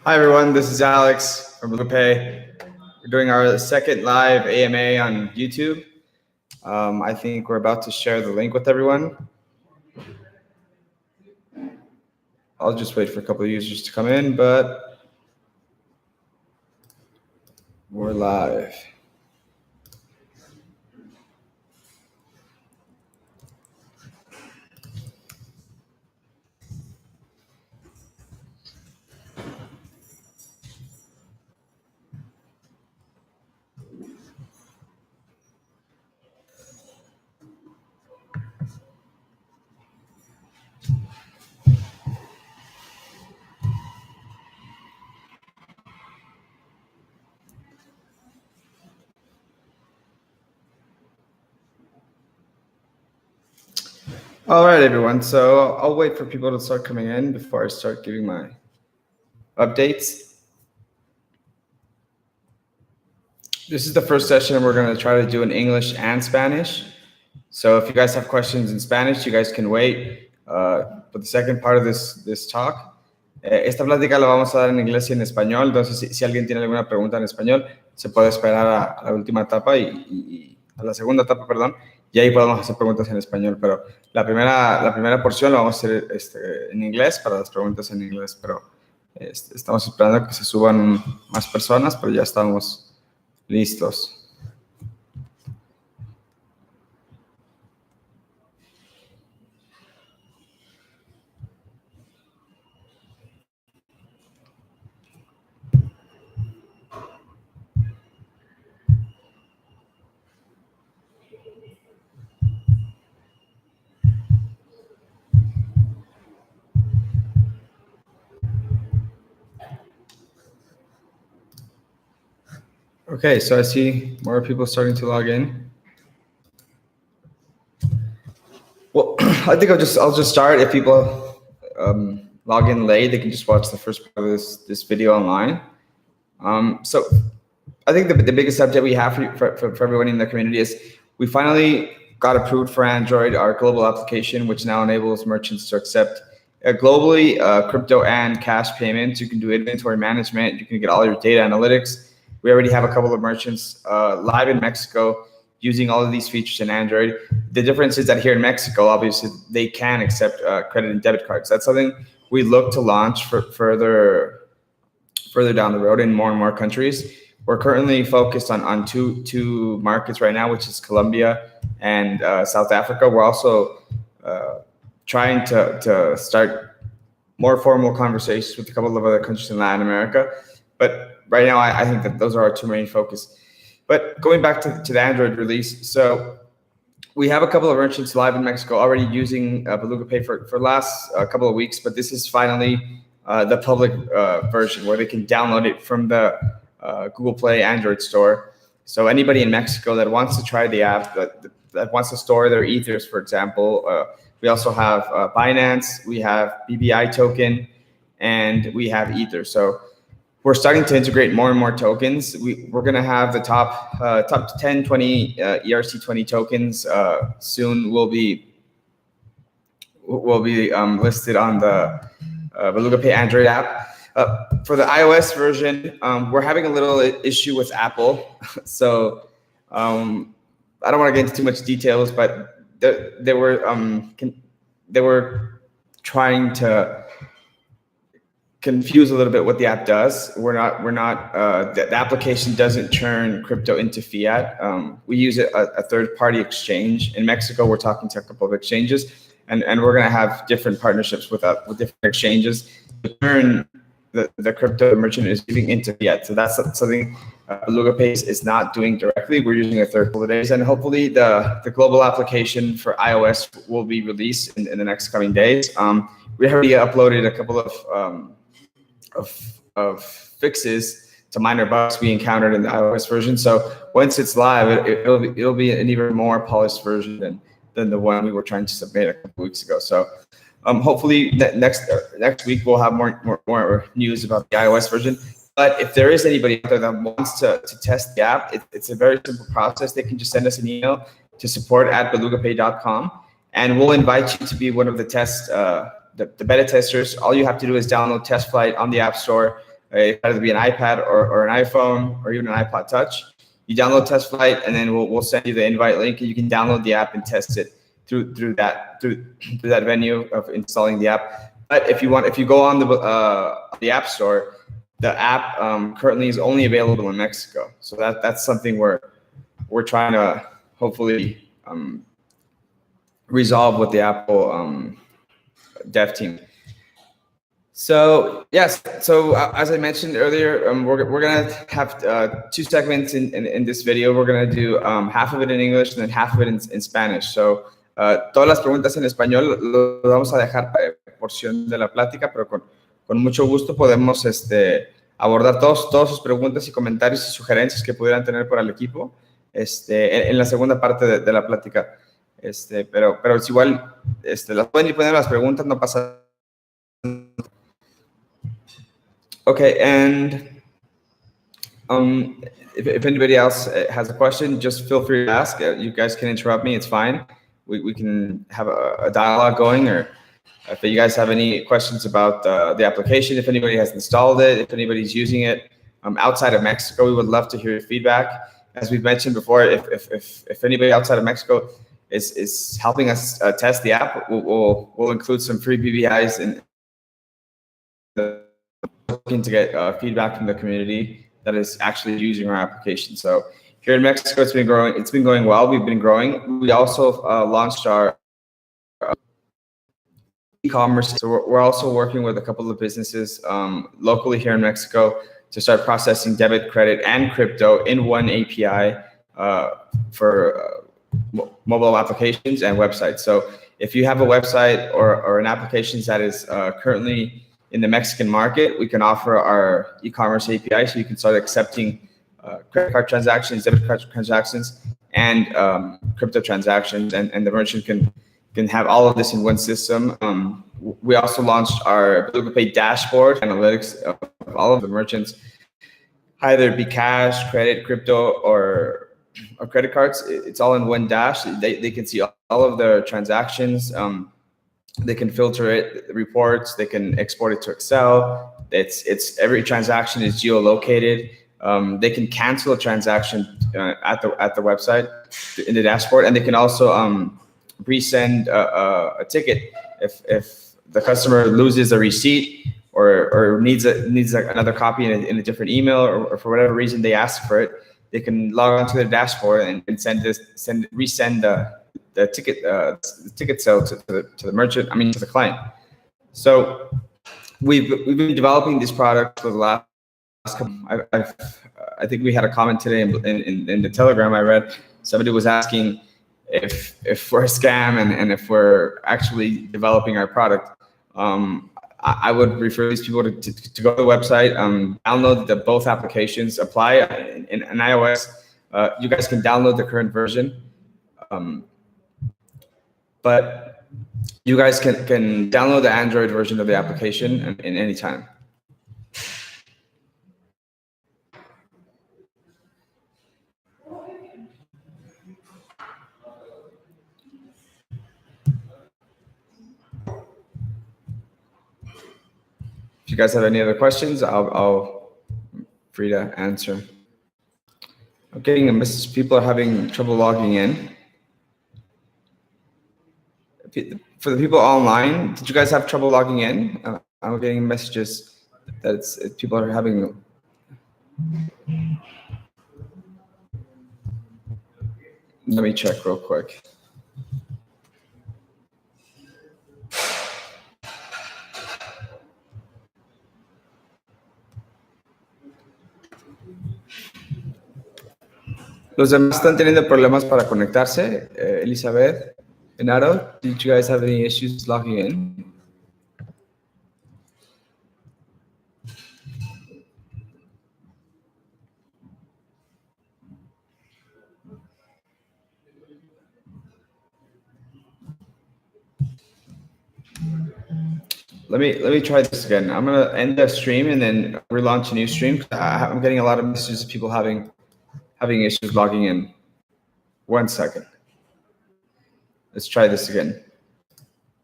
Hi everyone, this is Alex from BelugaPay. We're doing our second live AMA on YouTube. I think we're about to share the link with everyone. I'll just wait for a couple of users to come in, but we're live. All right, everyone. So I'll wait for people to start coming in before I start giving my updates. This is the first session, and we're going to try to do in English and Spanish. So if you guys have questions in Spanish, you guys can wait for the second part of this talk. Esta plática la vamos a dar en inglés y en español, entonces si alguien tiene alguna pregunta en español, se puede esperar a la última etapa y a la segunda etapa, perdón, y ahí podemos hacer preguntas en español, pero la primera porción la vamos a hacer en inglés para las preguntas en inglés, pero estamos esperando que se suban más personas, pero ya estamos listos. Okay, so I see more people starting to log in. Well, I think I'll just start. If people log in late, they can just watch the first part of this video online. So I think the biggest update we have for everyone in the community is we finally got approved for Android, our global application, which now enables merchants to accept globally crypto and cash payments. You can do inventory management. You can get all your data analytics. We already have a couple of merchants live in Mexico using all of these features in Android. The difference is that here in Mexico, obviously, they can accept credit and debit cards. That's something we look to launch for further down the road in more and more countries. We're currently focused on two markets right now, which is Colombia and South Africa. We're also trying to start more formal conversations with a couple of other countries in Latin America. But right now, I think that those are our two main focus. But going back to the Android release, so we have a couple of merchants live in Mexico already using BelugaPay for last couple of weeks, but this is finally the public version where they can download it from the Google Play Android store. So anybody in Mexico that wants to try the app, that wants to store their Ethers, for example, we also have Binance, we have BBI token, and we have Ether. So we're starting to integrate more and more tokens. We're going to have the top 10, 20 ERC20 tokens soon will be listed on the BelugaPay Android app. For the iOS version, we're having a little issue with Apple. So I don't want to get into too much details, but they were trying to confuse a little bit what the app does. The application doesn't turn crypto into fiat. We use a third-party exchange. In Mexico, we're talking to a couple of exchanges, and we're going to have different partnerships with different exchanges to turn the crypto merchant is giving into fiat. So that's something BelugaPay is not doing directly. We're using a third couple of days, and hopefully the global application for iOS will be released in the next coming days. We already uploaded a couple of fixes to minor bugs we encountered in the iOS version. So once it's live, it'll be an even more polished version than the one we were trying to submit a couple weeks ago. So hopefully next week we'll have more news about the iOS version. But if there is anybody out there that wants to test the app, it's a very simple process. They can just send us an email to support@belugapay.com, and we'll invite you to be one of the beta testers. All you have to do is download Test Flight on the App Store. It had to be an iPad or an iPhone or even an iPod Touch. You download Test Flight, and then we'll send you the invite link, and you can download the app and test it through that venue of installing the app. But if you go on the App Store, the app currently is only available in Mexico. So that's something we're trying to hopefully resolve with the Apple dev team. So yes, so as I mentioned earlier, we're gonna have 2 segments in this video. We're gonna do half of it in English and then half of it in Spanish. So todas las preguntas en español lo vamos a dejar para porción de la plática, pero con mucho gusto podemos abordar todas sus preguntas y comentarios y sugerencias que pudieran tener para el equipo en la segunda parte de la plática. Pero es igual, las pueden ir poniendo las preguntas, no pasa. Okay, and if anybody else has a question, just feel free to ask. You guys can interrupt me, it's fine. We can have a dialogue going, or if you guys have any questions about the application, if anybody has installed it, if anybody's using it outside of Mexico, we would love to hear your feedback. As we've mentioned before, if anybody outside of Mexico is helping us test the app, we'll include some free BBIs in looking to get feedback from the community that is actually using our application. So here in Mexico, it's been growing. It's been going well. We've been growing. We also launched our e-commerce. So we're also working with a couple of businesses locally here in Mexico to start processing debit, credit, and crypto in one API for mobile applications and websites. So if you have a website or an application that is currently in the Mexican market, we can offer our e-commerce API, so you can start accepting credit card transactions, debit card transactions, and crypto transactions, and the merchant can have all of this in one system. We also launched our BelugaPay dashboard analytics of all of the merchants, either be cash, credit, crypto, or credit cards. It's all in one dash. They can see all of their transactions. They can filter it, reports. They can export it to Excel. It's every transaction is geolocated. They can cancel a transaction at the website in the dashboard, and they can also resend a ticket if the customer loses a receipt or needs another copy in a different email, or for whatever reason they ask for it. They can log onto their dashboard and resend the ticket sale to the merchant. I mean, to the client. So we've been developing this product for the last couple. I think we had a comment today in the Telegram I read. Somebody was asking if we're a scam and if we're actually developing our product. I would refer these people to go to the website, download both applications, apply in iOS. You guys can download the current version. But you guys can download the Android version of the application in any time. If you guys have any other questions, I'll free to answer. I'm getting a message. People are having trouble logging in. For the people online, did you guys have trouble logging in? I'm getting messages that people are having. Let me check real quick. Los demás están teniendo problemas para conectarse. Elizabeth, Genaro, did you guys have any issues logging in? Let me try this again. I'm gonna end the stream and then relaunch a new stream. I'm getting a lot of messages of people having issues logging in. 1 second. Let's try this again.